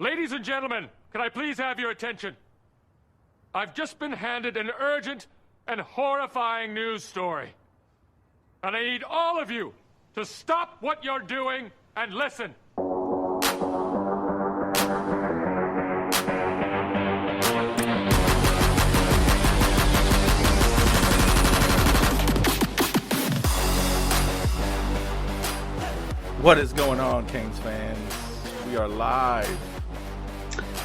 Ladies and gentlemen, can I please have your attention? I've just been handed an urgent and horrifying news story. And I need all of you to stop what you're doing and listen. What is going on, Kings fans? We are live.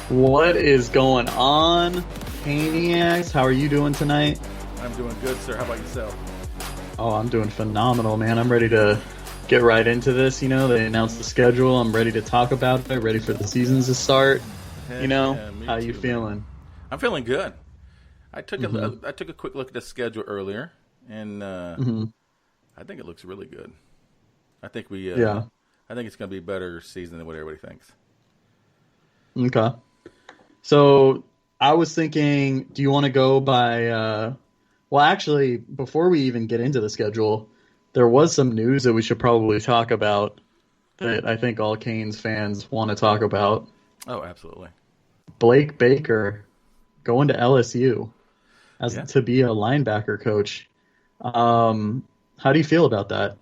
What is going on, Maniacs? How are you doing tonight? I'm doing good, sir. How about yourself? Oh, I'm doing phenomenal, man. I'm ready to get right into this. You know, they announced the schedule. I'm ready to talk about it, ready for the seasons to start. Heck You know, yeah, me how you too, feeling? man. I'm feeling good. I took a quick look at the schedule earlier, and I think it looks really good. I think I think it's going to be a better season than what everybody thinks. Okay. So I was thinking, do you want to go by? Well, actually, before we even get into the schedule, there was some news that we should probably talk about that I think all Canes fans want to talk about. Oh, absolutely. Blake Baker going to LSU to be a linebacker coach. How do you feel about that?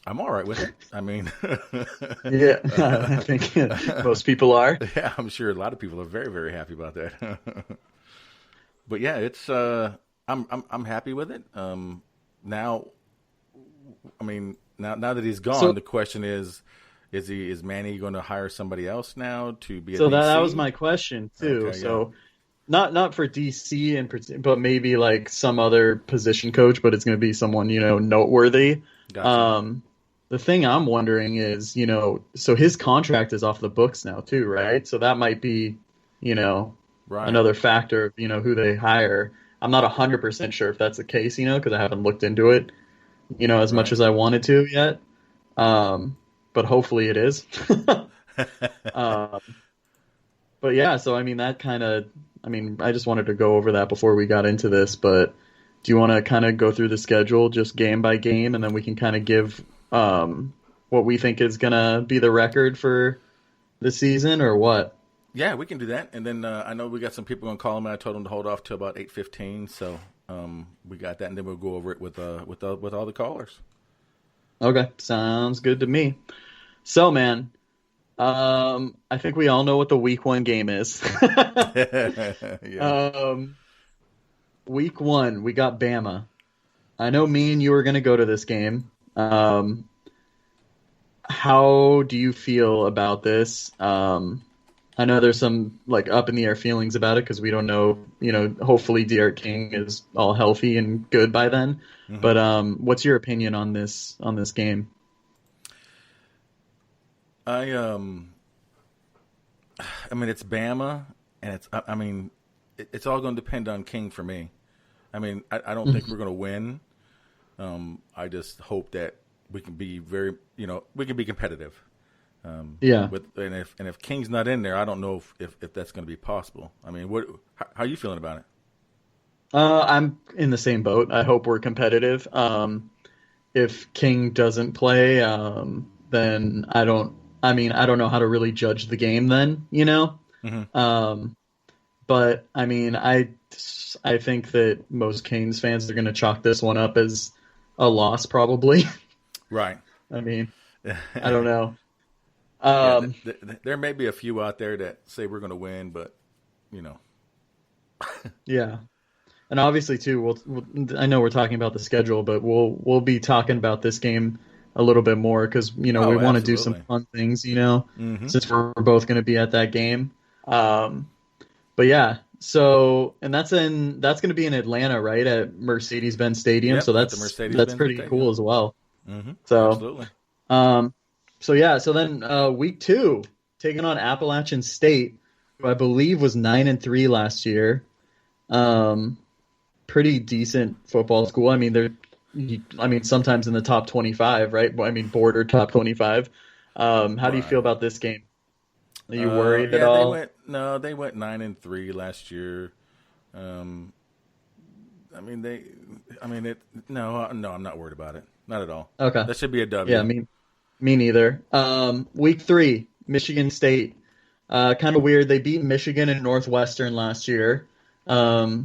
I'm all right with it. I mean, Yeah, I think most people are. yeah, I'm sure a lot of people are very, very happy about that. But yeah, it's I'm happy with it. Now, I mean, now that he's gone, the question is Manny going to hire somebody else now to be a So DC? that was my question too. Okay, So not for DC but maybe like some other position coach, but it's going to be someone, noteworthy. Gotcha. The thing I'm wondering is, so his contract is off the books now too, right? So that might be, Right. another factor of, who they hire. I'm not 100% sure if that's the case, because I haven't looked into it, as much Right. as I wanted to yet. But hopefully it is. But yeah, so I mean, I just wanted to go over that before we got into this, but do you want to kind of go through the schedule just game by game, and then we can kind of give what we think is going to be the record for the season, or what? Yeah, we can do that. And then I know we got some people going to call him. I told them to hold off till about 8:15. So we got that, and then we'll go over it with all the callers. Okay, sounds good to me. So, man, I think we all know what the week one game is. Yeah. Week one, we got Bama. I know me and you are going to go to this game. How do you feel about this? I know there's some like up in the air feelings about it because we don't know. Hopefully D'Eriq King is all healthy and good by then. Mm-hmm. But what's your opinion on this game? I mean, it's Bama, and it's all going to depend on King for me. I mean, I don't think we're going to win. I just hope that we can be we can be competitive. Yeah. And if King's not in there, I don't know if that's going to be possible. I mean, how are you feeling about it? I'm in the same boat. I hope we're competitive. If King doesn't play, then I don't know how to really judge the game then, Mm-hmm. But I mean, I think that most Canes fans are going to chalk this one up as a loss, probably. Right. I mean, I don't know. There may be a few out there that say we're going to win, but Yeah, and obviously too, I know we're talking about the schedule, but we'll be talking about this game a little bit more because we want to do some fun things, Mm-hmm. since we're both going to be at that game. But yeah, so and that's going to be in Atlanta, right, at Mercedes-Benz Stadium. Yep, so at the that's Mercedes-Benz pretty Stadium. cool as well. Mm-hmm. So Absolutely. So then week two, taking on Appalachian State, who I believe was 9-3 last year. Pretty decent football school. I mean, sometimes in the top 25, right? I mean, border top 25. How do you feel about this game? Are you worried at all? They went 9-3 last year. No, I'm not worried about it. Not at all. Okay. That should be a W. Yeah, me neither. Week three, Michigan State. Kind of weird. They beat Michigan and Northwestern last year. I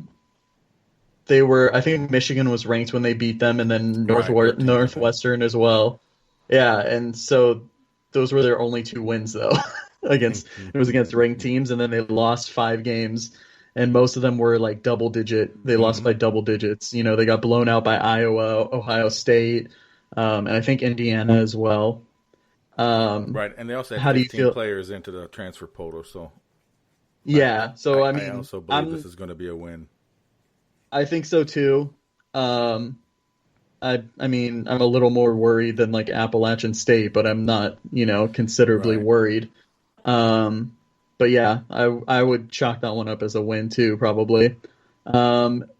think Michigan was ranked when they beat them, and then Right, 13th, Northwestern as well. Yeah, and so those were their only 2 wins though. It was against ranked teams, and then they lost 5 games, and most of them were like double digit. They lost by double digits. You know, they got blown out by Iowa, Ohio State, and I think Indiana as well. Right, and they also How had do you 15 feel? players into the transfer portal, so Yeah, so I I mean, also believe this is going to be a win. I think so too. I mean, I'm a little more worried than like Appalachian State, but I'm not, considerably Right. worried. But yeah, I would chalk that one up as a win too, probably.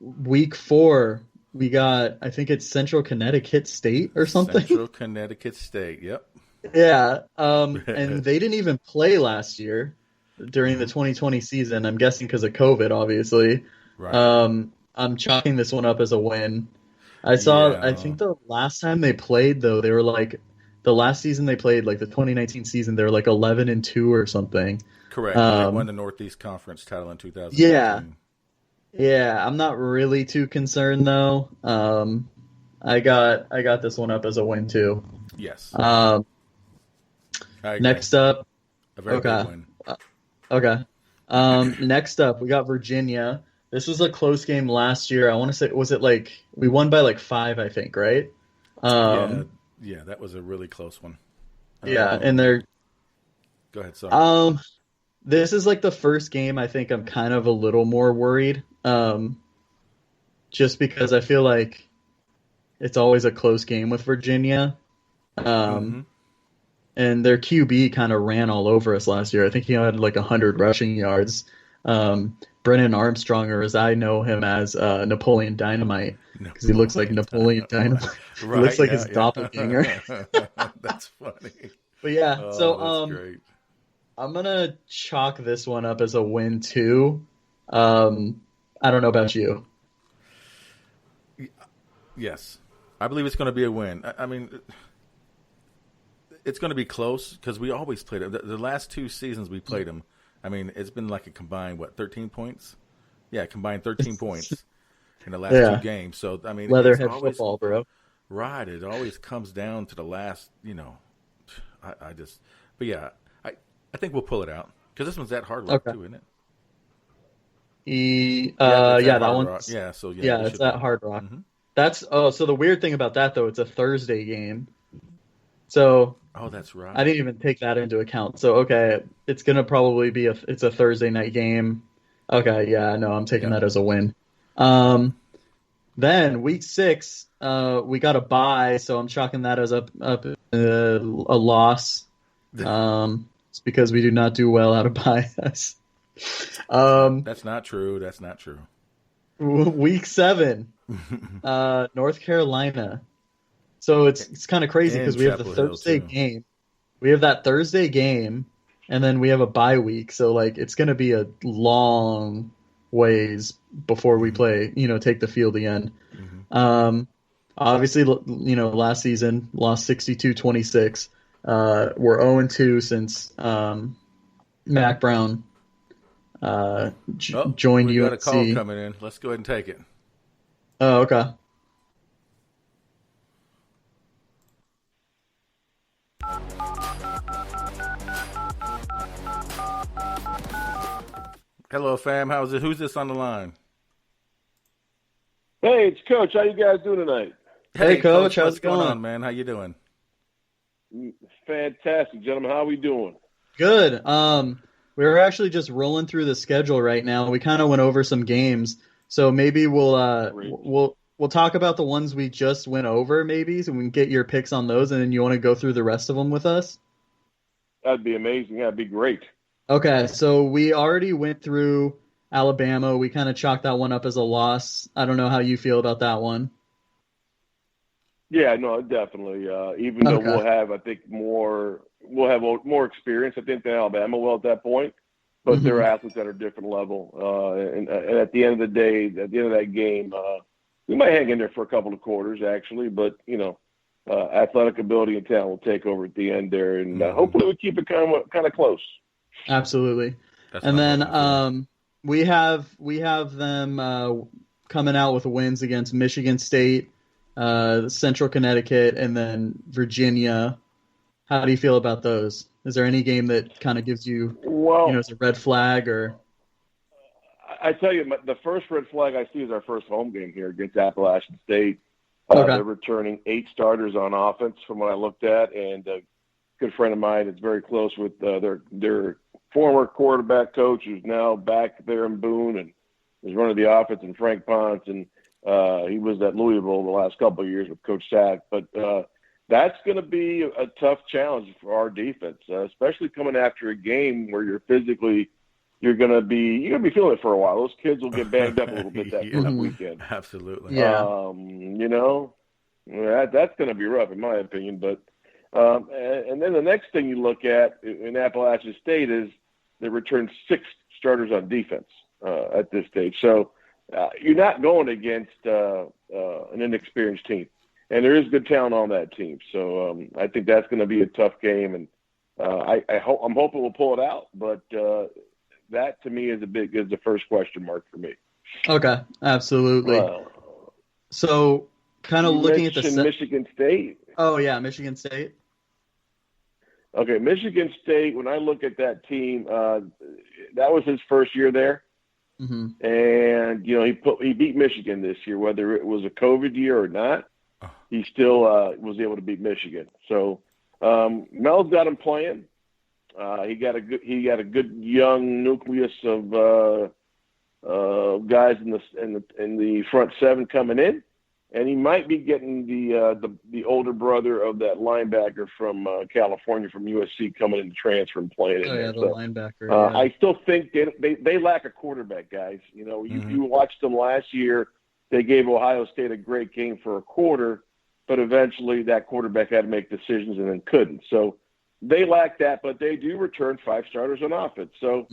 Week 4, we got, I think it's Central Connecticut State or something. Central Connecticut State, yep. Yeah. And they didn't even play last year during the 2020 season. I'm guessing because of COVID, obviously. Right. I'm chalking this one up as a win. I think the last time they played though, they were like the last season they played, like the 2019 season, they were like 11-2 or something. Correct. They won the Northeast Conference title in 2019. Yeah, I'm not really too concerned though. I got this one up as a win too. Yes. Um, I agree. Next up, A very okay. big win. Okay. Next up, we got Virginia. This was a close game last year. I want to say, was it like we won by like 5, I think, right? Yeah, that was a really close one. Yeah, and they're Go ahead, sorry. this is like the first game I think I'm kind of a little more worried. Just because I feel like it's always a close game with Virginia. And their QB kind of ran all over us last year. I think he had like 100 rushing yards. Brennan Armstrong, or as I know him as Napoleon Dynamite, because he looks like Napoleon Dynamite. Right, He looks like yeah, his yeah. doppelganger. That's funny. But yeah, Oh, so that's great. I'm gonna chalk this one up as a win too. I don't know about you. Yes, I believe it's going to be a win. I mean, it's going to be close because we always played it. The last 2 seasons we played them, I mean, it's been like a combined 13 points? Yeah, combined 13 points in the last 2 games. So I mean, Leatherhead it's always, football, bro. right? It always comes down to the last. But yeah, I think we'll pull it out because this one's at Hard Rock too, isn't it? It's that that Hard one. Rock. Yeah, so yeah, Yeah, it's at Hard Rock. So the weird thing about that though, it's a Thursday game. So Oh, that's right. I didn't even take that into account. So okay, it's gonna probably be it's a Thursday night game. Okay, yeah, no, I'm taking that as a win. Then week 6, we got a bye, so I'm chalking that as a loss. It's because we do not do well out of byes. That's not true. That's not true. Week 7, North Carolina. So it's kind of crazy because we have the Chapel Hill, Thursday too. game. We have that Thursday game, and then we have a bye week. So like it's going to be a long ways before we play. Take the field again. Obviously, last season lost 62-26. We're 0-2 since Mac Brown joined we got UNC. a call coming in. Let's go ahead and take it. Oh, okay. Hello, fam. How's it? Who's this on the line? Hey, it's Coach. How you guys doing tonight? Hey, Coach. How's what's it going going? on, man? How you doing? Fantastic, gentlemen. How we doing? Good. We're actually just rolling through the schedule right now. We kind of went over some games, so maybe we'll talk about the ones we just went over, maybe, so we can get your picks on those, and then you want to go through the rest of them with us. That'd be amazing. That'd be great. Okay, so we already went through Alabama. We kind of chalked that one up as a loss. I don't know how you feel about that one. Yeah, no, definitely. Even though we'll have, I think, more experience, I think, than Alabama will at that point. But they're athletes at a different level. And at the end of the day, at the end of that game, we might hang in there for a couple of quarters, actually. But, athletic ability and talent will take over at the end there, and hopefully we keep it kind of close. Absolutely. And then we have them coming out with wins against Michigan State, Central Connecticut, and then Virginia. How do you feel about those? Is there any game that kind of gives you, as a red flag? Or I tell you, the first red flag I see is our first home game here against Appalachian State. They're returning 8 starters on offense from what I looked at, and a good friend of mine is very close with their former quarterback coach, who's now back there in Boone and is running the offense, and Frank Ponce, and he was at Louisville the last couple of years with Coach Sack. But that's going to be a tough challenge for our defense, especially coming after a game where you're going to be feeling it for a while. Those kids will get banged up a little bit that weekend. Absolutely. Yeah. That's going to be rough in my opinion. But and then the next thing you look at in Appalachian State is they returned 6 starters on defense at this stage. So you're not going against an inexperienced team. And there is good talent on that team. So I think that's going to be a tough game. And I'm hoping we'll pull it out. But that, to me, is the first question mark for me. Okay, absolutely. So kind of looking at the Michigan State. Oh, yeah, Michigan State. Okay, Michigan State, when I look at that team, that was his first year there. Mm-hmm. And, he beat Michigan this year, whether it was a COVID year or not. He still was able to beat Michigan. So Mel's got him playing. He got a good young nucleus of guys in the front 7 coming in, and he might be getting the older brother of that linebacker from California from USC coming in to transfer and playing. Linebacker. I still think they lack a quarterback, guys. You watched them last year. They gave Ohio State a great game for a quarter, but eventually that quarterback had to make decisions and then couldn't. So they lack that, but they do return 5 starters on offense. So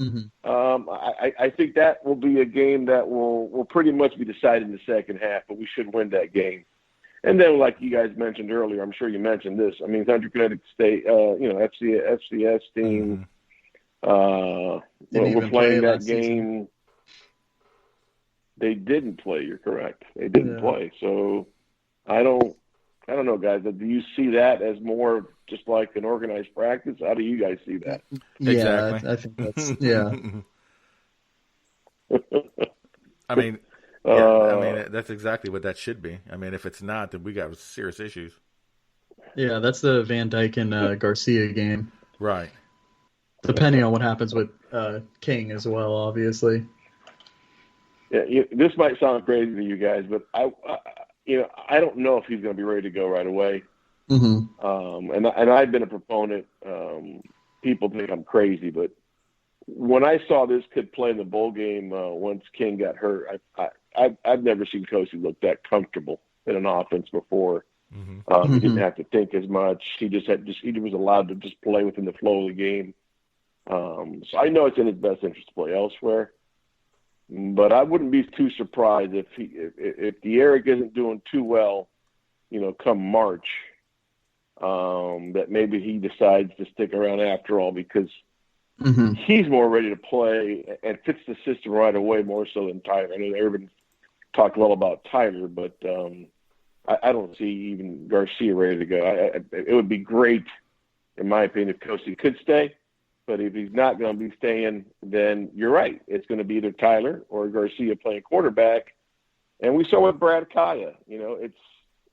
I think that will be a game that will pretty much be decided in the second half, but we should win that game. And then, like you guys mentioned earlier, I'm sure you mentioned this. I mean, Central Connecticut State, FCS team, we're playing that game. They didn't play. You're correct. They didn't play. So I don't know, guys. Do you see that as more just like an organized practice? How do you guys see that? Yeah, exactly. I think that's I mean, that's exactly what that should be. I mean, if it's not, then we got serious issues. Yeah, that's the Van Dyke and Garcia game. Right. Depending on what happens with King as well, obviously. Yeah, this might sound crazy to you guys, but I don't know if he's going to be ready to go right away. Mm-hmm. And I've been a proponent. People think I'm crazy, but when I saw this kid play in the bowl game once King got hurt, I've never seen Kosi look that comfortable in an offense before. Mm-hmm. He didn't have to think as much. He was allowed to just play within the flow of the game. So I know it's in his best interest to play elsewhere. But I wouldn't be too surprised if De'Eric isn't doing too well, come March, that maybe he decides to stick around after all because he's more ready to play and fits the system right away more so than Tyler. I know everyone talked well about Tyler, but I don't see even Garcia ready to go. It would be great, in my opinion, if Kosi could stay. But if he's not going to be staying, then you're right. It's going to be either Tyler or Garcia playing quarterback. And we saw with Brad Kaya, it's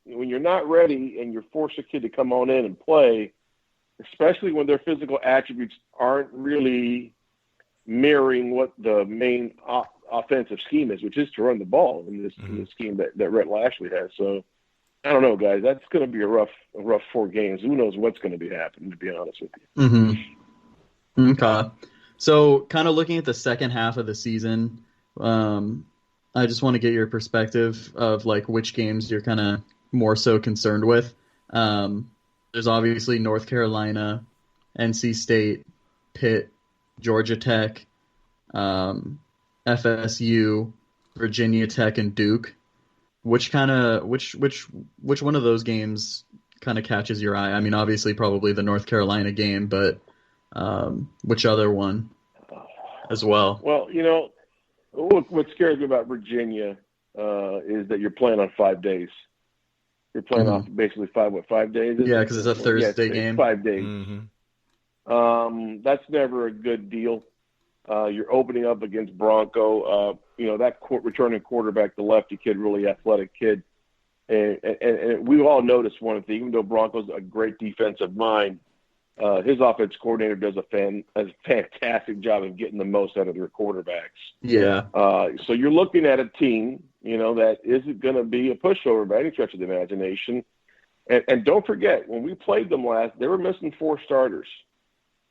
when you're not ready and you force a kid to come on in and play, especially when their physical attributes aren't really mirroring what the main offensive scheme is, which is to run the ball in this scheme that Rhett Lashley has. So I don't know, guys. That's going to be a rough 4 games. Who knows what's going to be happening, to be honest with you. Mm-hmm. Okay. So kind of looking at the second half of the season, I just want to get your perspective of like which games you're kind of more so concerned with. There's obviously North Carolina, NC State, Pitt, Georgia Tech, FSU, Virginia Tech, and Duke. Which one of those games kind of catches your eye? I mean, obviously, probably the North Carolina game, but which other one as well? Well, what scares me about Virginia is that you're playing on 5 days. You're playing off basically 5 days? Yeah, because it's a Thursday game. It's 5 days. Mm-hmm. That's never a good deal. You're opening up against Bronco. That returning quarterback, the lefty kid, really athletic kid. And we all noticed one thing, even though Bronco's a great defensive mind, his offense coordinator does a fantastic job of getting the most out of their quarterbacks. Yeah. So you're looking at a team, that isn't going to be a pushover by any stretch of the imagination. And don't forget, when we played them last, they were missing 4 starters.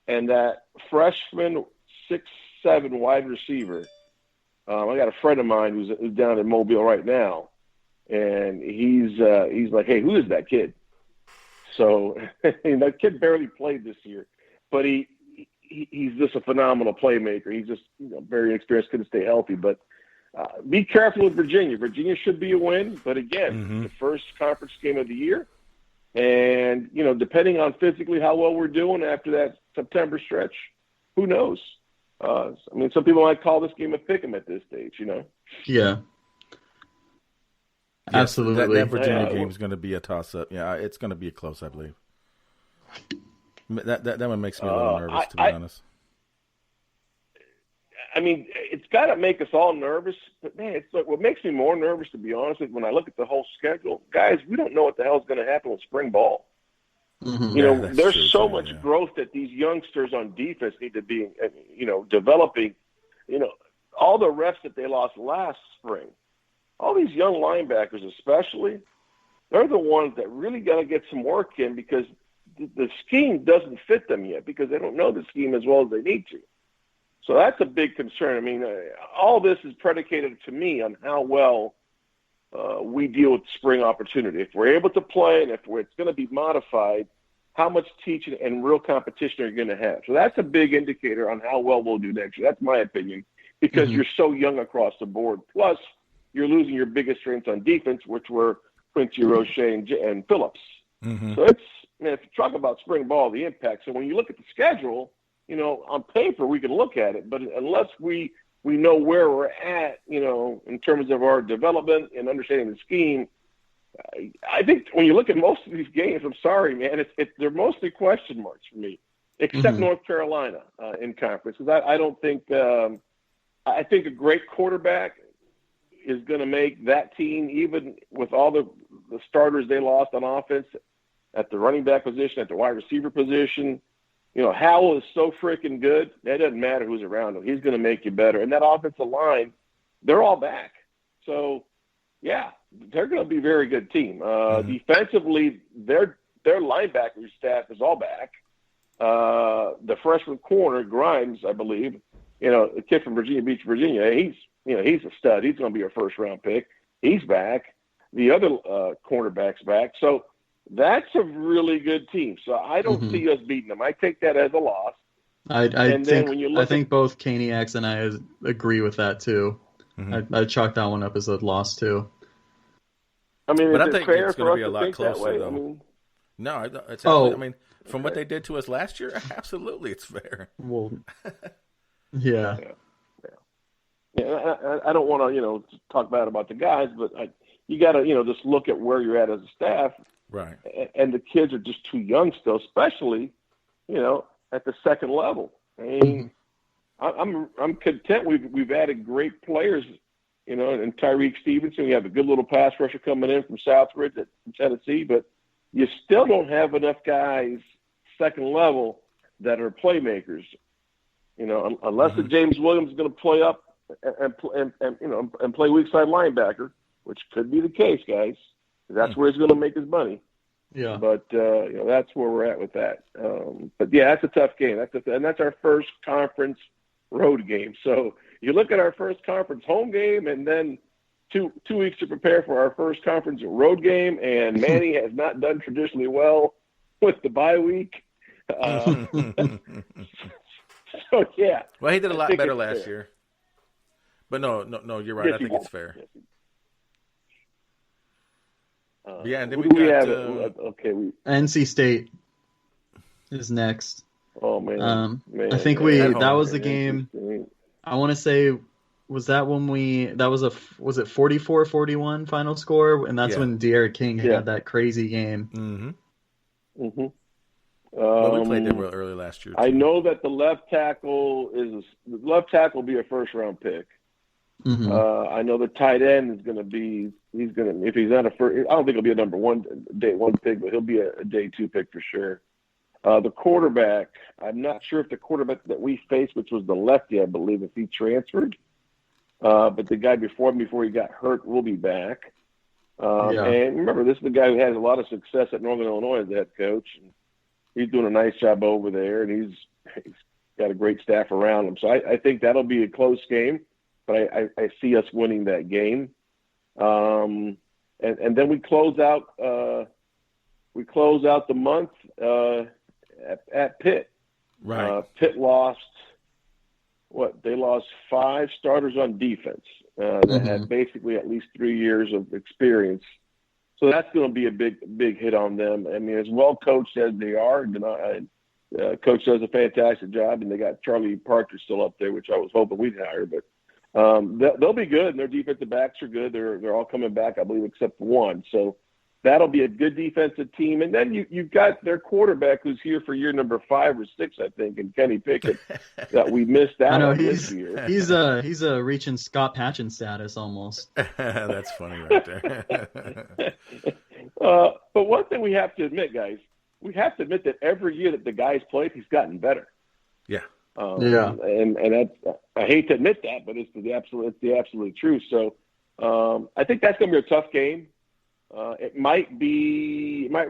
And that freshman 6'7" wide receiver, I got a friend of mine who's down in Mobile right now, and he's like, hey, who is that kid? So that kid barely played this year, but he's just a phenomenal playmaker. He's just very inexperienced, couldn't stay healthy. But be careful with Virginia. Virginia should be a win, but again, the first conference game of the year, and depending on physically how well we're doing after that September stretch, who knows? Some people might call this game a pick'em at this stage. Yeah. Yes, absolutely. That Virginia game is going to be a toss-up. Yeah, it's going to be close, I believe. That one makes me a little nervous, to be honest. It's got to make us all nervous. But, man, it's like what makes me more nervous, to be honest, is when I look at the whole schedule. Guys, we don't know what the hell is going to happen with spring ball. Mm-hmm. There's so much growth that these youngsters on defense need to be, developing. All the reps that they lost last spring. All these young linebackers especially, they're the ones that really got to get some work in because the scheme doesn't fit them yet because they don't know the scheme as well as they need to. So that's a big concern. All this is predicated to me on how well we deal with spring opportunity. If we're able to play and if it's going to be modified, how much teaching and real competition are you going to have? So that's a big indicator on how well we'll do next year. That's my opinion because you're so young across the board. Plus, you're losing your biggest strengths on defense, which were Quincy Roche and Phillips. Mm-hmm. So if you talk about spring ball, the impact. So when you look at the schedule, on paper we can look at it, but unless we know where we're at, in terms of our development and understanding the scheme, I think when you look at most of these games, I'm sorry, man, they're mostly question marks for me, except North Carolina in conference. Because I don't think I think a great quarterback is going to make that team, even with all the starters they lost on offense at the running back position, at the wide receiver position. Howell is so freaking good. That doesn't matter who's around him. He's going to make you better. And that offensive line, they're all back. So, yeah, they're going to be a very good team. Defensively, their linebacker staff is all back. The freshman corner, Grimes, I believe, the kid from Virginia Beach, Virginia, he's a stud. He's going to be a first-round pick. He's back. The other cornerback's back. So that's a really good team. So I don't see us beating them. I take that as a loss. I think both Caniacs and I agree with that, too. Mm-hmm. I chalk that one up as a loss, too. But I think it's going to be a lot closer, though. No, it's from what they did to us last year, absolutely, it's fair. Well, yeah. I don't want to, talk bad about the guys, but you got to, just look at where you're at as a staff. Right. And the kids are just too young still, especially, at the second level. I'm content. We've added great players, and Tyreek Stevenson. We have a good little pass rusher coming in from Southridge from Tennessee, but you still don't have enough guys second level that are playmakers. Unless the James Williams is going to play up and play weak side linebacker, which could be the case, guys. That's where he's going to make his money. Yeah. But that's where we're at with that. But yeah, that's a tough game. And that's our first conference road game. So you look at our first conference home game, and then two weeks to prepare for our first conference road game. And Manny has not done traditionally well with the bye week. So yeah. Well, he did a lot better last year. But no, you're right. Yes, I think it's fair. Yes. Yeah, and then who we do we got have? Okay, NC State is next. oh man, I think At that home. was the game. I want to say, was that when was it 44-41 final score? And that's Yeah. when De'Aaron King Yeah. had that crazy game. Mm-hmm. But we played them real early last year, too. I know that the left tackle will be a first round pick. Mm-hmm. I know the tight end is going to be. If he's not a first, I don't think he'll be a day one pick, but he'll be a day two pick for sure. The quarterback, I'm not sure if the quarterback that we faced, which was the lefty, I believe, if he transferred. But the guy before he got hurt will be back. And remember, this is the guy who has a lot of success at Northern Illinois as the head coach. And he's doing a nice job over there, and he's got a great staff around him. So I think that'll be a close game, but I see us winning that game. And then we close out the month at Pitt. Right. Pitt lost they lost 5 starters on defense that had basically at least 3 years of experience. So that's going to be a big hit on them. I mean, as well coached as they are, coach does a fantastic job, and they got Charlie Partridge still up there, which I was hoping we'd hire. But they'll be good, and their defensive backs are good. They're all coming back, I believe, except for one. So that'll be a good defensive team. And then you've got their quarterback who's here for year number 5 or 6, I think, and Kenny Pickett that we missed out on this year. He's reaching Scott Patchen status almost. That's funny right there. But one thing we have to admit, guys, that every year that the guy's played, he's gotten better. Yeah. And that's, I hate to admit that, but it's the absolute truth. So I think that's going to be a tough game. It might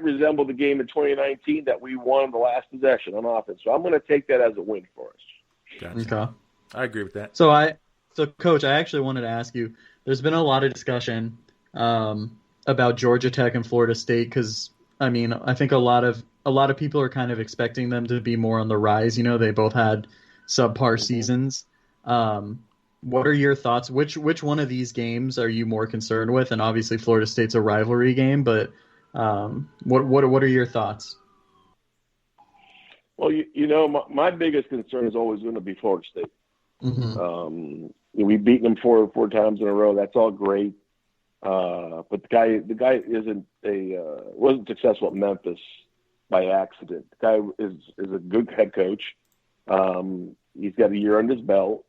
resemble the game in 2019 that we won the last possession on offense. So I'm going to take that as a win for us. Gotcha. Okay. I agree with that. So Coach, I actually wanted to ask you. There's been a lot of discussion about Georgia Tech and Florida State because I mean I think a lot of people are kind of expecting them to be more on the rise. You know, they both had subpar seasons. What are your thoughts? Which one of these games are you more concerned with? And obviously, Florida State's a rivalry game, but what are your thoughts? Well, my biggest concern is always going to be Florida State. Mm-hmm. We've beaten them four times in a row. That's all great, but the guy wasn't successful at Memphis by accident. The guy is a good head coach. He's got a year under his belt.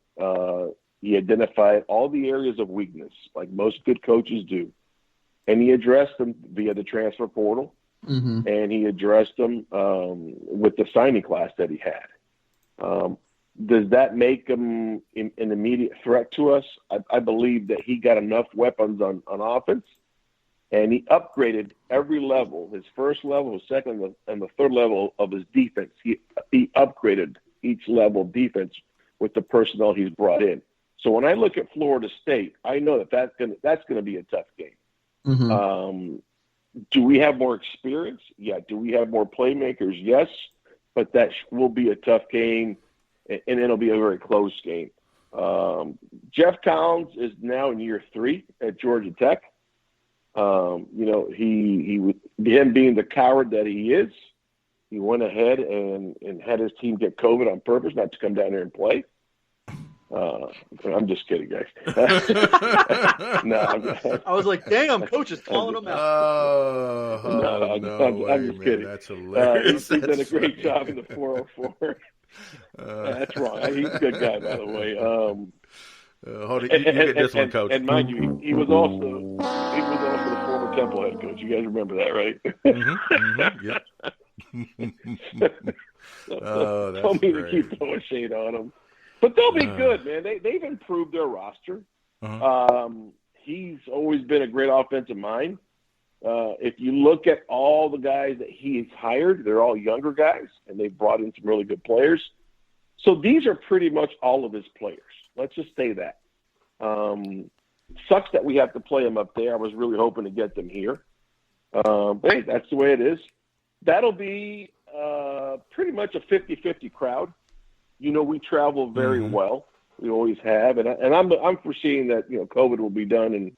He identified all the areas of weakness, like most good coaches do, and he addressed them via the transfer portal, and he addressed them with the signing class that he had. Does that make him an immediate threat to us? I believe that he got enough weapons on offense, and he upgraded every level, his first level, his second, and the third level of his defense. He upgraded each level of defense with the personnel he's brought in. So when I look at Florida State, I know that's going to be a tough game. Mm-hmm. Do we have more experience? Yeah. Do we have more playmakers? Yes. But that will be a tough game, and it'll be a very close game. Jeff Collins is now in year 3 at Georgia Tech. Him being the coward that he is, he went ahead and had his team get COVID on purpose, not to come down here and play. I'm just kidding, guys. No, I was like, damn, coach is calling him out. I'm just kidding. That's hilarious. He's done a great job in the 404. That's wrong. He's a good guy, by the way. Hold it. You get this one, Coach. And mind you, he was also the former Temple head coach. You guys remember that, right? Yep. That's Don't mean great. to keep throwing shade on him. But they'll be good, man. They've improved their roster. He's always been a great offensive mind. If you look at all the guys that he's hired, they're all younger guys, and they've brought in some really good players. So these are pretty much all of his players. Let's just say that. Sucks that we have to play them up there. I was really hoping to get them here. But hey, that's the way it is. That'll be pretty much a 50-50 crowd. We travel very well. We always have, and I'm foreseeing that COVID will be done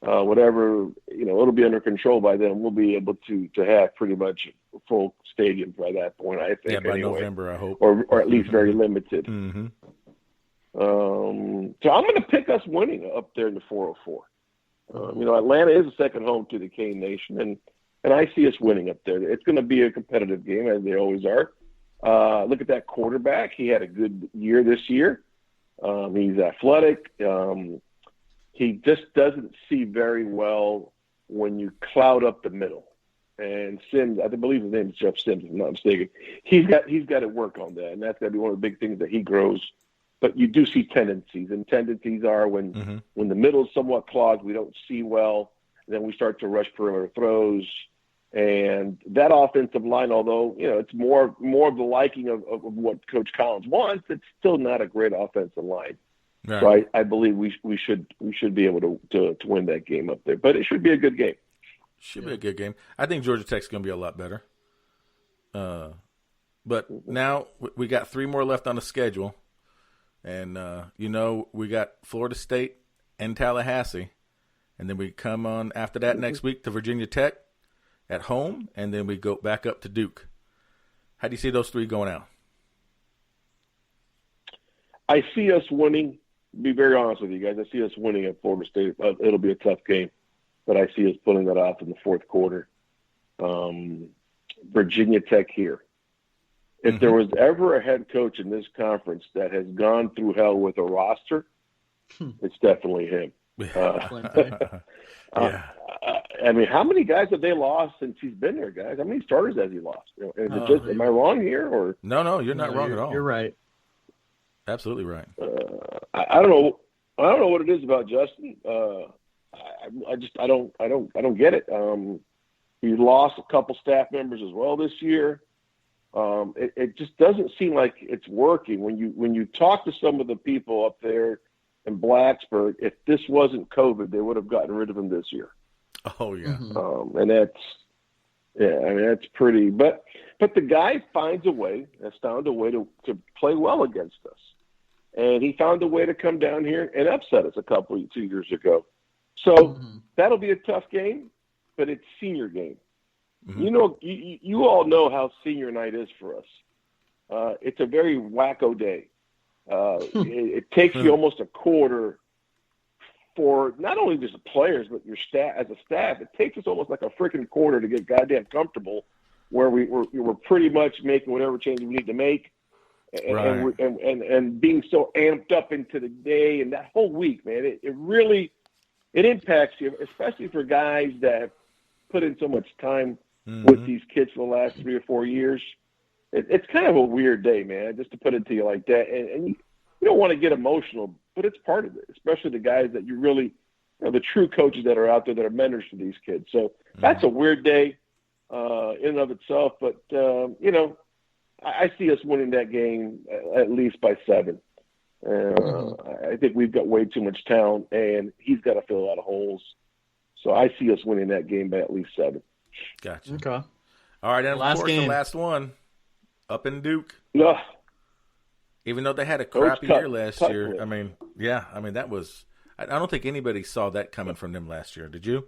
whatever, it'll be under control by then. We'll be able to have pretty much full stadiums by that point, I think. Yeah, by anyway. November, I hope. Or at least very limited. Mm-hmm. So I'm going to pick us winning up there in the 404. Atlanta is a second home to the Cane Nation, and I see us winning up there. It's going to be a competitive game, as they always are. Look at that quarterback. He had a good year this year. He's athletic. He just doesn't see very well when you cloud up the middle. And Sims, I believe his name is Jeff Sims, if I'm not mistaken. He's got to work on that, and that's got to be one of the big things that he grows. But you do see tendencies, and tendencies are when the middle is somewhat clogged, we don't see well, and then we start to rush perimeter throws. And that offensive line, although it's more of the liking of what Coach Collins wants, it's still not a great offensive line. Right. So I believe we should be able to win that game up there. But it should be a good game. Should be a good game. I think Georgia Tech's going to be a lot better. But now we got 3 more left on the schedule. And, we got Florida State and Tallahassee. And then we come on after that next week to Virginia Tech at home. And then we go back up to Duke. How do you see those 3 going out? I see us winning. Be very honest with you guys. I see us winning at Florida State. It'll be a tough game, but I see us pulling that off in the fourth quarter. Virginia Tech here. If there was ever a head coach in this conference that has gone through hell with a roster, it's definitely him. How many guys have they lost since he's been there, guys? How many starters has he lost? Am I wrong here? Or No, you're not wrong at all. You're right. Absolutely right. I don't know what it is about Justin. I don't get it. He lost a couple staff members as well this year. It just doesn't seem like it's working. When you talk to some of the people up there in Blacksburg, if this wasn't COVID, they would have gotten rid of him this year. Oh yeah. And that's pretty. But the guy finds a way. Has found a way to play well against us. And he found a way to come down here and upset us 2 years ago. So that'll be a tough game, but it's senior game. You all know how senior night is for us. It's a very wacko day. It takes you almost a quarter for not only just the players, but your staff as a staff. It takes us almost like a freaking quarter to get goddamn comfortable where we're pretty much making whatever changes we need to make. And being so amped up into the day and that whole week, man, it really impacts you, especially for guys that have put in so much time with these kids for the last 3 or 4 years. It's kind of a weird day, man, just to put it to you like that. And you don't want to get emotional, but it's part of it, especially the guys that you really, the true coaches that are out there that are mentors to these kids. So that's a weird day in and of itself, but I see us winning that game at least by 7. I think we've got way too much talent, and he's got to fill a lot of holes. So I see us winning that game by at least 7. Gotcha. Okay. All right, and of course game. the last one, up in Duke. Ugh. Even though they had a crappy year last year, Cutcliffe. That was – I don't think anybody saw that coming from them last year. Did you?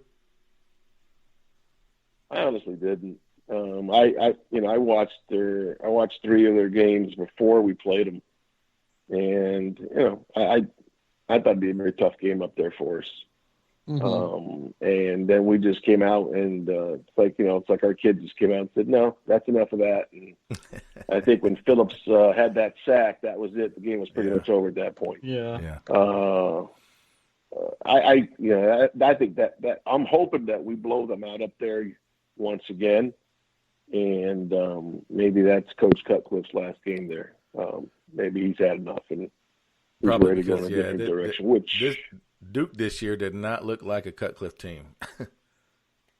I honestly didn't. I watched 3 of their games before we played them, and I thought it'd be a very tough game up there for us. And then we just came out, and it's like our kids just came out and said, "No, that's enough of that." And I think when Phillips had that sack, that was it. The game was pretty much over at that point. Yeah. I think that I'm hoping that we blow them out up there once again. And maybe that's Coach Cutcliffe's last game there. Maybe he's had enough and he's ready to go in a different direction. Duke this year did not look like a Cutcliffe team.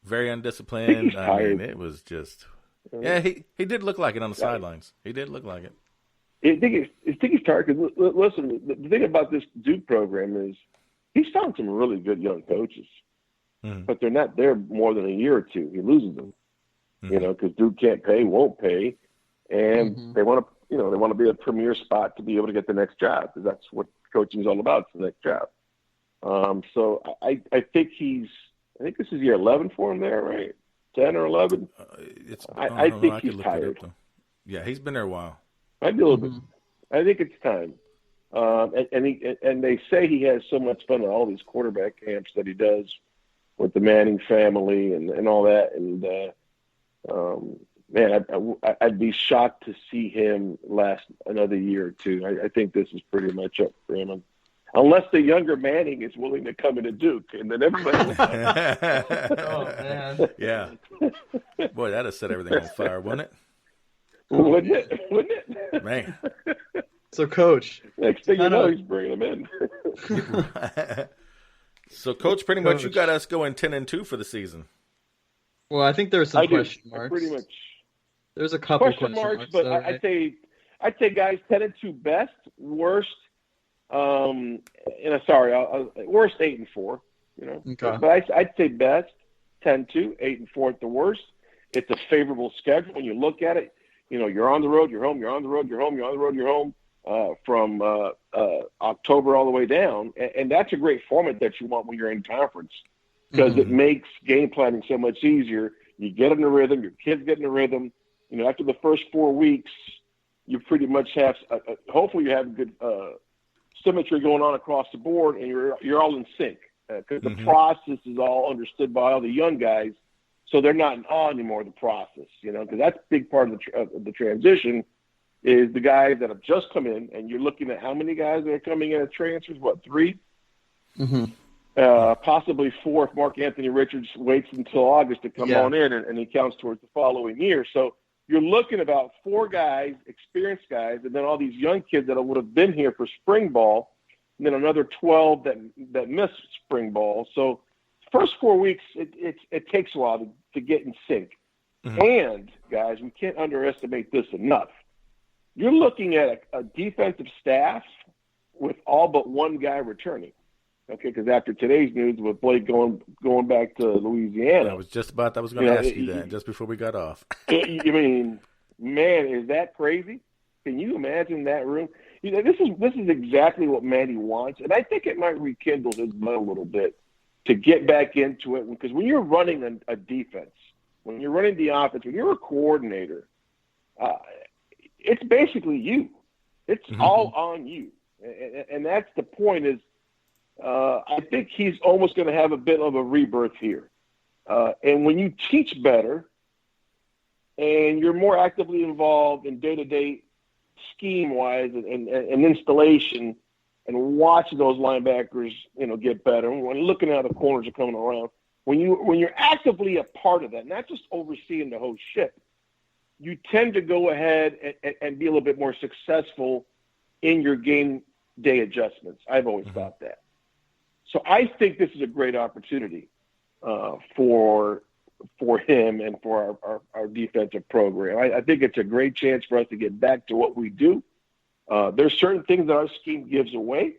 Very undisciplined. It was just he did look like it on the sidelines. He did look like it. I think he's tired because listen, the thing about this Duke program is he's found some really good young coaches, but they're not there more than a year or two. He loses them. Because Duke can't pay, won't pay, and they want to be a premier spot to be able to get the next job, because that's what coaching is all about, it's the next job. So I think I think this is year 11 for him there, right? 10 or 11. I think he's tired. Yeah, he's been there a while. I'd be a little bit. I think it's time. And they say he has so much fun at all these quarterback camps that he does with the Manning family and all that. And man, I'd be shocked to see him last another year or two. I think this is pretty much up for him, unless the younger Manning is willing to come into Duke, and then everybody. Oh man, yeah, boy, that'd have set everything on fire, wouldn't it? Wouldn't it? Man. So, Coach, next thing you know, he's bringing them in. So, Coach, pretty much you got us going 10-2 for the season. Well, I think there's some question marks. Pretty much. There's a couple question marks, but though, right? I'd say guys 10-2 best, worst. Worst 8-4. You know, okay. But I'd say best 10-2, 8-4 at the worst. It's a favorable schedule when you look at it. You know, you're on the road, you're home, you're on the road, you're home, you're on the road, you're home. From October all the way down. And that's a great format that you want when you're in conference because it makes game planning so much easier. You get in the rhythm, your kids get in the rhythm. You know, after the first 4 weeks, you pretty much have hopefully you have good symmetry going on across the board and you're all in sync because the process is all understood by all the young guys. So they're not in awe anymore of the process, you know, because that's a big part of the transition. Is the guys that have just come in, and you're looking at how many guys that are coming in as transfers, 3? Possibly 4 if Mark Anthony Richards waits until August to come on in, and he counts towards the following year. So you're looking about 4 guys, experienced guys, and then all these young kids that would have been here for spring ball, and then another 12 that missed spring ball. So first 4 weeks, it takes a while to get in sync. And, guys, we can't underestimate this enough. You're looking at a defensive staff with all but one guy returning. Okay, because after today's news with Blake going back to Louisiana. I was going to ask you that just before we got off. I mean, man, is that crazy? Can you imagine that room? You know, this is exactly what Manny wants, and I think it might rekindle his blood a little bit to get back into it. Because when you're running a defense, when you're running the offense, when you're a coordinator, it's basically you. It's all on you. And that's the point is I think he's almost going to have a bit of a rebirth here. And when you teach better and you're more actively involved in day-to-day scheme-wise and installation and watching those linebackers, you know, get better, and when looking at how the corners are coming around, when you're actively a part of that, not just overseeing the whole ship, you tend to go ahead and be a little bit more successful in your game day adjustments. I've always thought that. So I think this is a great opportunity for him and for our defensive program. I think it's a great chance for us to get back to what we do. There's certain things that our scheme gives away,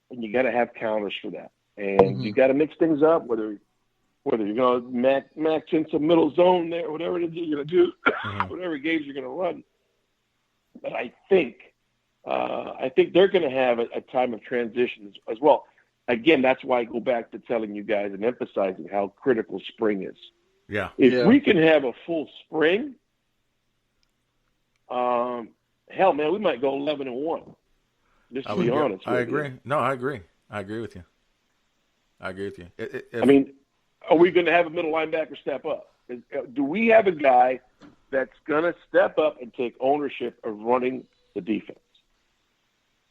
and you got to have counters for that. And you got to mix things up, whether you're going to match in some middle zone there, whatever it is you're going to do, whatever games you're going to run. But I think they're going to have a time of transition as well. Again, that's why I go back to telling you guys and emphasizing how critical spring is. Yeah. If we can have a full spring, hell, man, we might go 11-1. Just to be honest. I agree. No, I agree. I agree with you. I mean, are we going to have a middle linebacker step up? Do we have a guy that's going to step up and take ownership of running the defense?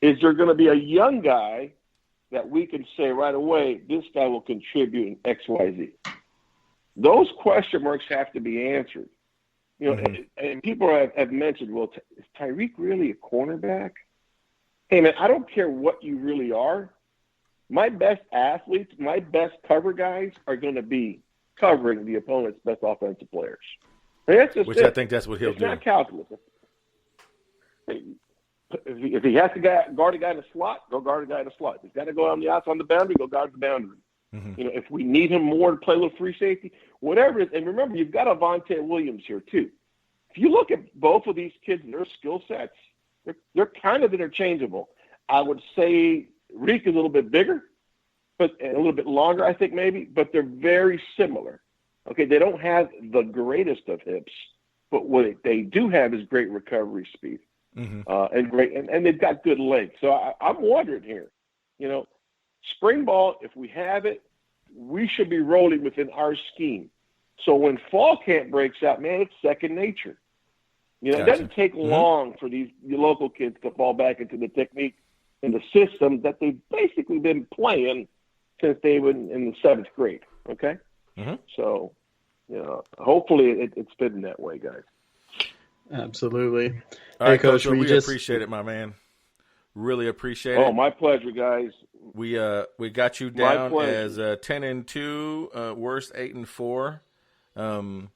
Is there going to be a young guy that we can say right away, this guy will contribute in X, Y, Z? Those question marks have to be answered. You know, and people have mentioned, well, is Tyreek really a cornerback? Hey, man, I don't care what you really are. My best athletes, my best cover guys are going to be covering the opponent's best offensive players. Which I think that's what he'll do. It's not calculus. If he has to guard a guy in the slot, go guard a guy in the slot. If he's got to go on the outside on the boundary, go guard the boundary. You know, if we need him more to play a little free safety, whatever it is. And remember, you've got Avonte Williams here too. If you look at both of these kids and their skill sets, they're kind of interchangeable. I would say Reek is a little bit bigger, but a little bit longer, I think maybe, but they're very similar. Okay, they don't have the greatest of hips, but what they do have is great recovery speed, and they've got good length. So I'm wondering here, spring ball, if we have it, we should be rolling within our scheme. So when fall camp breaks out, man, it's second nature. It doesn't take long for these local kids to fall back into the technique and the system that they've basically been playing since they were in the 7th grade. Okay? So, hopefully it's been that way, guys. Absolutely. All right, Coach, we appreciate it, my man. Really appreciate it. Oh, my pleasure, guys. We got you down as 10-2, worst 8-4. I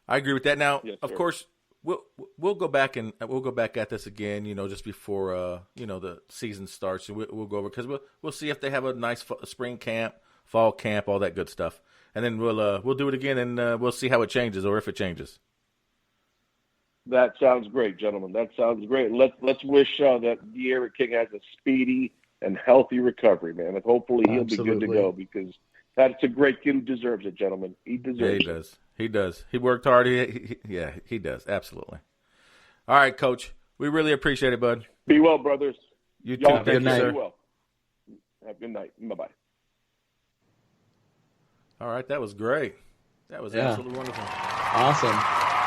agree with that. Now, yes, of course, we'll go back at this again. Just before the season starts, and we'll go over because we'll see if they have a nice spring camp, fall camp, all that good stuff, and then we'll do it again, and we'll see how it changes or if it changes. That sounds great, gentlemen. That sounds great. Let's wish that De'Aaron King has a speedy and healthy recovery, man. And hopefully he'll be good to go because that's a great kid who deserves it, gentlemen. He deserves it. He does. He worked hard. He does. Absolutely. All right, Coach. We really appreciate it, bud. Be well, brothers. You too. Thank you, sir. Be well. Have a good night. Bye-bye. All right. That was great. That was absolutely wonderful. Awesome.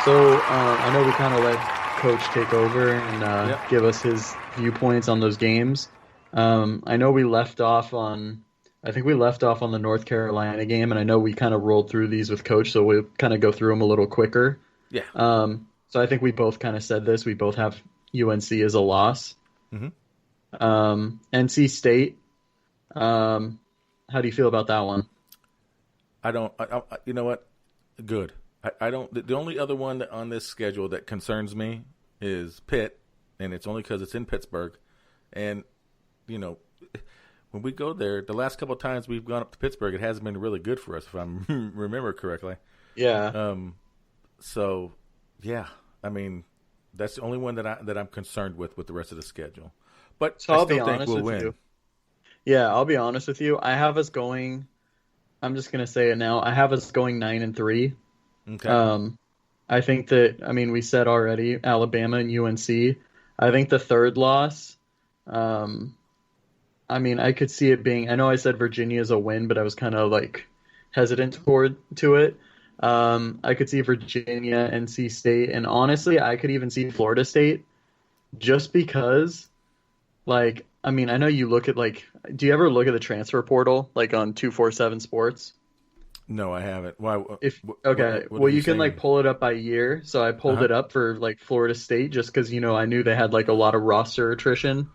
So I know we kind of let Coach take over and give us his viewpoints on those games. I know we left off on the North Carolina game, and I know we kind of rolled through these with Coach, so we'll kind of go through them a little quicker. Yeah. So I think we both kind of said this. We both have UNC as a loss. NC State. How do you feel about that one? I you know what? Good. I don't. The only other one on this schedule that concerns me is Pitt, and it's only because it's in Pittsburgh. And, when we go there, the last couple of times we've gone up to Pittsburgh, it hasn't been really good for us, if I remember correctly. Yeah. So, yeah. I mean, that's the only one that I'm concerned with the rest of the schedule. But so I I'll still be think honest we'll with win. you. Yeah, I'll be honest with you. I have us going. I'm just gonna say it now. I have us going 9-3. Okay. I think that, we said already, Alabama and UNC. I think the third loss, I could see it being, I know I said Virginia is a win, but I was kind of hesitant to it. I could see Virginia, NC State, and honestly, I could even see Florida State just because, I know you look at, do you ever look at the transfer portal, on 247 Sports? No, I haven't. Why? Well, you can pull it up by year. So I pulled it up for Florida State just because I knew they had a lot of roster attrition,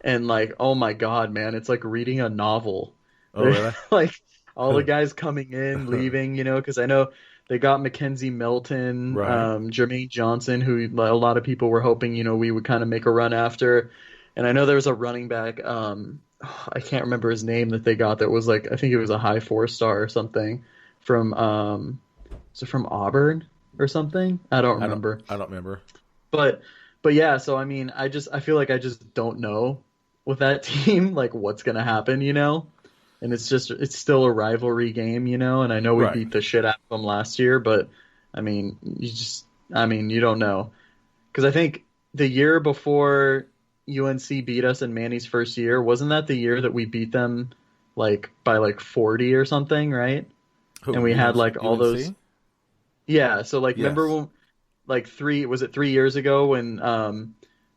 and oh my god, man, it's like reading a novel. Oh, really? All the guys coming in, leaving, because I know they got Mackenzie Milton, right. Jermaine Johnson, who a lot of people were hoping we would kind of make a run after, and I know there was a running back. I can't remember his name that they got that was I think it was a high 4-star or something from is it from Auburn or something? I don't remember. I don't remember. But yeah, so I feel like I just don't know with that team what's gonna happen, and it's still a rivalry game, and I know we beat the shit out of them last year, but you don't know, because I think the year before UNC beat us in Manny's first year, wasn't that the year that we beat them by 40 or something, right? Who, and we had all UNC? those. Yeah, so yes. Remember when 3 years ago when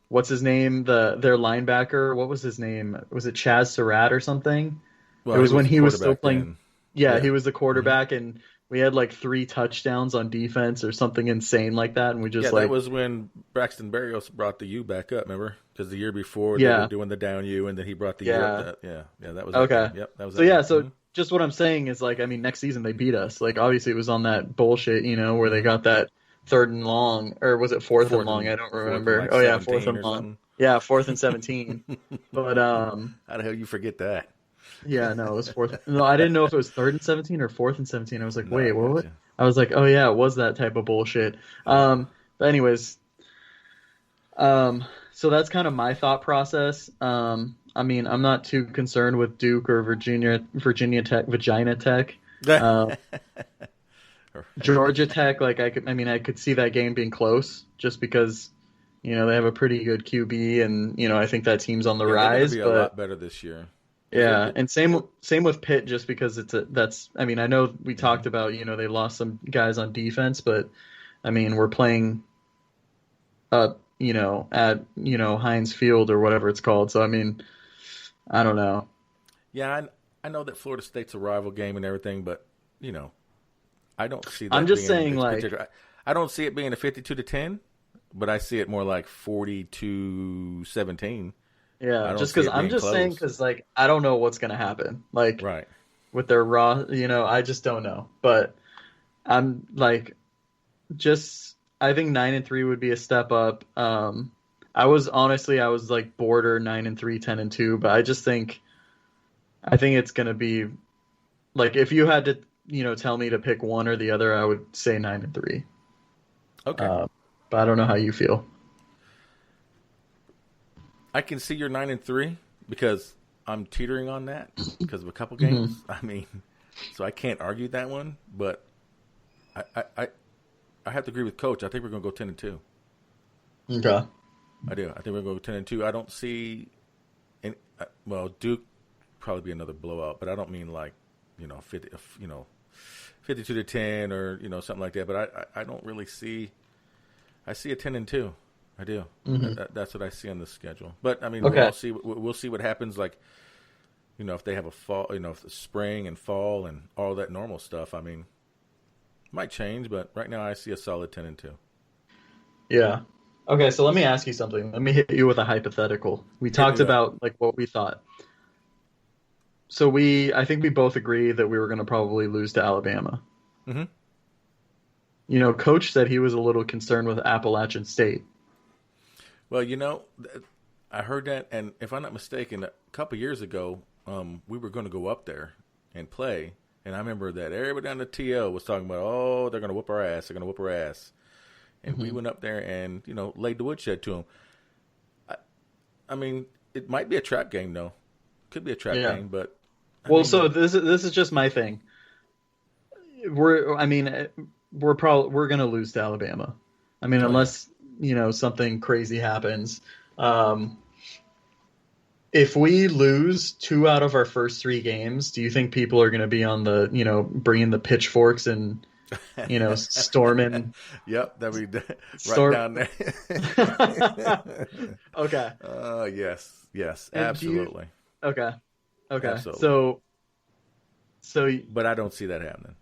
what's his name, their linebacker, what was his name? Was it Chaz Surratt or something? Well, it was when he was still playing. then. Yeah, he was the quarterback, and we had 3 touchdowns on defense or something insane like that, and we just that was when Braxton Berrios brought the U back up. Remember, because the year before they were doing the down U, and then he brought the U up. That was okay. Yep, that was. So yeah, so just what I'm saying is next season they beat us. Obviously it was on that bullshit, where they got that 3rd and long, or was it 4th and long? I don't remember. 4th and long. Yeah, 4th and 17. But how the hell you forget that? Yeah, no, it was 4th. No, I didn't know if it was 3rd and 17 or 4th and 17. I was like, wait, what? I was like, oh yeah, it was that type of bullshit. But anyways, so that's kind of my thought process. I mean, I'm not too concerned with Duke or Virginia Tech, Vagina Tech. Georgia Tech, like I could see that game being close just because, they have a pretty good QB and, I think that team's on the rise. They're going to be a lot better this year. Yeah, and same with Pitt, just because I know we talked about, they lost some guys on defense, but I mean, we're playing at, Heinz Field or whatever it's called. So, I mean, I don't know. Yeah, I know that Florida State's a rival game and everything, but, I don't see that. I'm just saying, like, I don't see it being a 52-10, but I see it more like 40-17. Yeah, just because I'm just saying, because like I don't know what's gonna happen, like right with their raw, I just don't know. But I'm like, I think 9-3 would be a step up. I was like border 9-3, 10-2, but I think it's gonna be like, if you had to, tell me to pick one or the other, I would say 9-3. Okay, but I don't know how you feel. I can see your 9-3 because I'm teetering on that because of a couple games. Mm-hmm. I mean, so I can't argue that one, but I have to agree with Coach. I think we're going to go 10-2. Okay. I do. I think we're going to go 10-2. I don't see Duke probably be another blowout, but I don't mean like 52-10 or something like that. But I don't really see. I see a 10-2. I do. Mm-hmm. That's what I see on the schedule. But I mean, okay. we'll see what happens. Like, if they have a fall, if the spring and fall and all that normal stuff. I mean, might change, but right now I see a solid 10-2. Yeah. Okay, so let me ask you something. Let me hit you with a hypothetical. We talked about like what we thought. So I think we both agree that we were going to probably lose to Alabama. Mm-hmm. Coach said he was a little concerned with Appalachian State. Well, I heard that, and if I'm not mistaken, a couple years ago, we were going to go up there and play, and I remember that everybody on the TL was talking about, oh, they're going to whoop our ass, they're going to whoop our ass, and we went up there and laid the woodshed to them. I mean, it might be a trap game, though. Could be a trap game, but so this is just my thing. We're going to lose to Alabama. I mean, unless something crazy happens. If we lose 2 out of our first 3 games, do you think people are going to be on the, bringing the pitchforks and, storming? Yep, that would be right down there. Okay. Yes, absolutely. Okay. Absolutely. So. But I don't see that happening.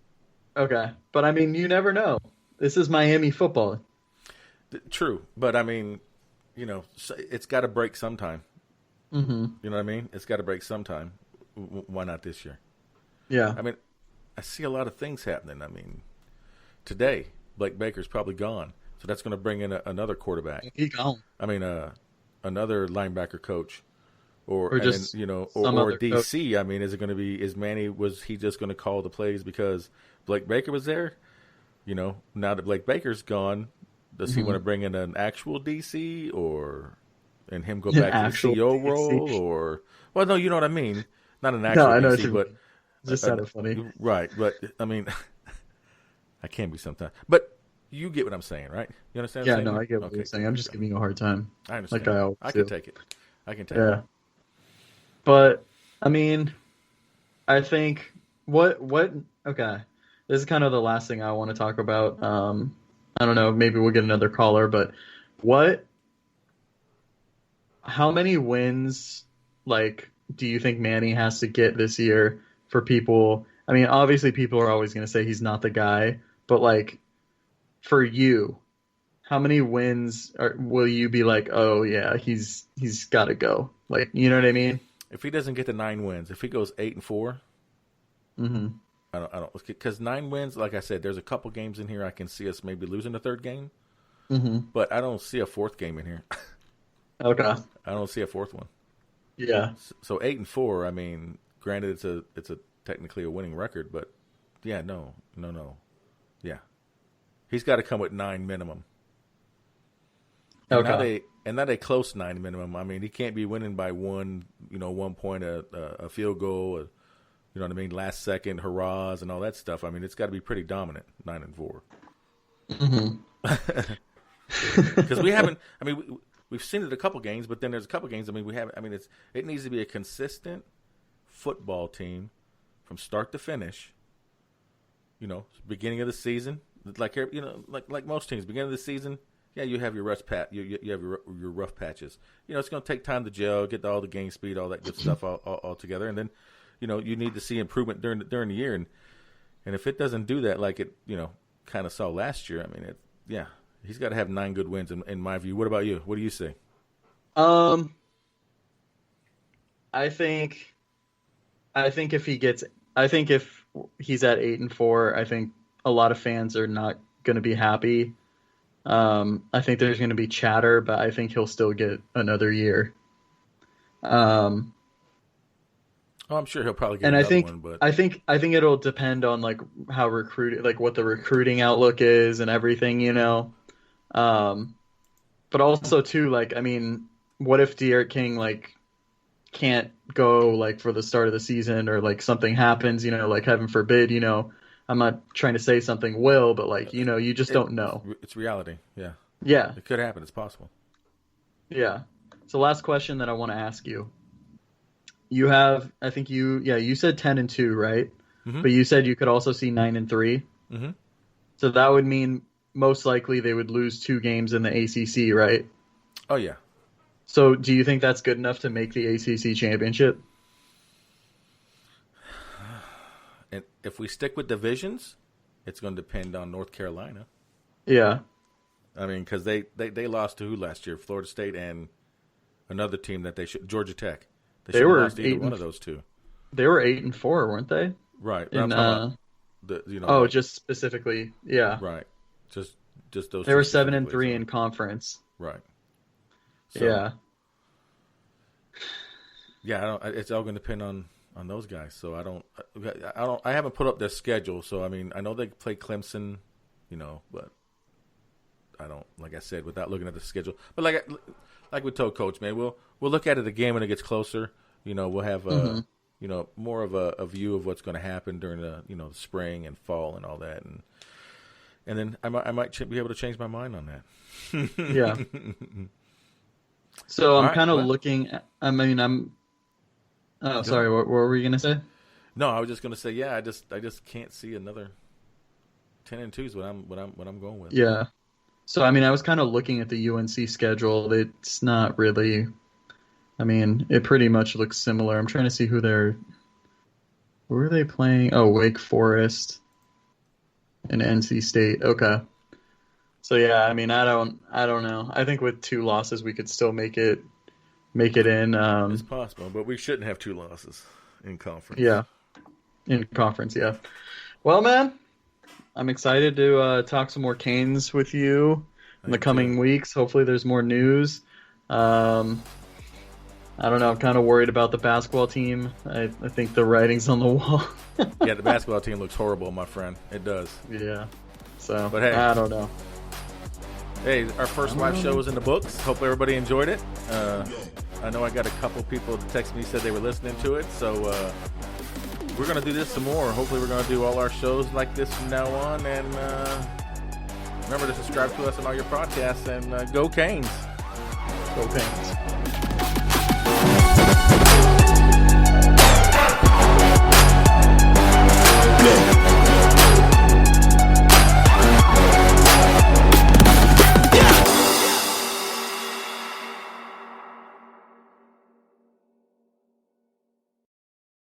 Okay, but I mean, you never know. This is Miami football. True, but I mean, it's got to break sometime. Mm-hmm. You know what I mean? It's got to break sometime. Why not this year? Yeah. I mean, I see a lot of things happening. I mean, today, Blake Baker's probably gone, so that's going to bring in another quarterback. He gone. I mean, another linebacker coach, or just or DC. Coach. I mean, is Manny? Was he just going to call the plays because Blake Baker was there? Now that Blake Baker's gone, does he want to bring in an actual DC and him go back to the CEO role, or no, you know what I mean? Not an actual DC, but just sounded funny, right? But I mean, I can be sometimes. But you get what I'm saying, right? You understand? Yeah, no, I get what you're saying. I'm just giving you a hard time. I understand. Like I can take it. Yeah, but I mean, I think what? Okay, this is kind of the last thing I want to talk about. I don't know. Maybe we'll get another caller, but how many wins, do you think Manny has to get this year for people? I mean, obviously people are always going to say he's not the guy, but for you, how many wins will you be like, oh yeah, he's got to go? You know what I mean? If he doesn't get to 9 wins, if he goes 8-4, mm-hmm. I don't, because 9 wins, like I said, there's a couple games in here I can see us maybe losing the 3rd game, but I don't see a 4th game in here. Okay. I don't see a 4th one. Yeah. So 8-4. I mean, granted, it's a technically a winning record, but yeah, no. Yeah, he's got to come with 9 minimum. And Okay. now they close 9 minimum. I mean, he can't be winning by 1 point, a field goal, you know what I mean, last second hurrahs and all that stuff. I mean, it's got to be pretty dominant, 9-4. Because we haven't. I mean, we've seen it a couple games, but then there's a couple games. I mean, we haven't. I mean, it needs to be a consistent football team from start to finish. You know, beginning of the season, like most teams, beginning of the season. Yeah, you have your rough you have your rough patches. You know, it's going to take time to gel, get all the game speed, all that good stuff all together, and then, you know, you need to see improvement during the year, and if it doesn't do that, like it, you know, kind of saw last year, I mean, he's got to have 9 good wins in my view. What about you? What do you say? I think if he's at 8-4, I think a lot of fans are not going to be happy. I think there's going to be chatter, but I think he'll still get another year. I'm sure he'll probably get and another one, but I think it'll depend on like how what the recruiting outlook is and everything, you know. But also too, like, I mean, what if D'Eriq King like can't go like for the start of the season, or like something happens, you know, like heaven forbid, you know. I'm not trying to say something will, but like, you know, you just don't know. It's reality. Yeah. Yeah. It could happen. It's possible. Yeah. So last question that I want to ask you. You have, I think you said 10-2, right? Mm-hmm. But you said you could also see 9-3. Mm-hmm. So that would mean most likely they would lose 2 games in the ACC, right? Oh, yeah. So do you think that's good enough to make the ACC championship? And if we stick with divisions, it's going to depend on North Carolina. Yeah. I mean, because they lost to who last year? Florida State and another team that Georgia Tech. They were lost either one of those two. They were 8-4, weren't they? Right. Just specifically, yeah. Right. Just those. They were 7-3 in conference. Right. So, yeah. Yeah. It's all going to depend on those guys. So I haven't put up their schedule. So I mean, I know they play Clemson, you know, but I don't, like I said, without looking at the schedule. But like we told Coach, man, we'll look at it again when it gets closer. You know, we'll have you know, more of a view of what's going to happen during the, you know, the spring and fall and all that, and then I might be able to change my mind on that. Yeah. So I'm kind of well, looking. Oh, sorry. What were you gonna say? No, I was just gonna say, yeah. I just can't see another 10-2 is what I'm going with. Yeah. So I mean, I was kind of looking at the UNC schedule. It's not really. I mean, it pretty much looks similar. I'm trying to see who are they playing? Oh, Wake Forest and NC State. Okay. So yeah, I mean, I don't know. I think with 2 losses, we could still make it in. It's possible, but we shouldn't have 2 losses in conference. Yeah, in conference. Yeah. Well, man, I'm excited to talk some more Canes with you in the coming weeks. Hopefully, there's more news. I don't know. I'm kind of worried about the basketball team. I think the writing's on the wall. Yeah, the basketball team looks horrible, my friend. It does. Yeah. So, but hey, I don't know. Hey, our first live show was in the books. Hope everybody enjoyed it. I know I got a couple people that texted me, said they were listening to it. So we're going to do this some more. Hopefully we're going to do all our shows like this from now on. And remember to subscribe to us on all your podcasts. And go Canes. Go Canes.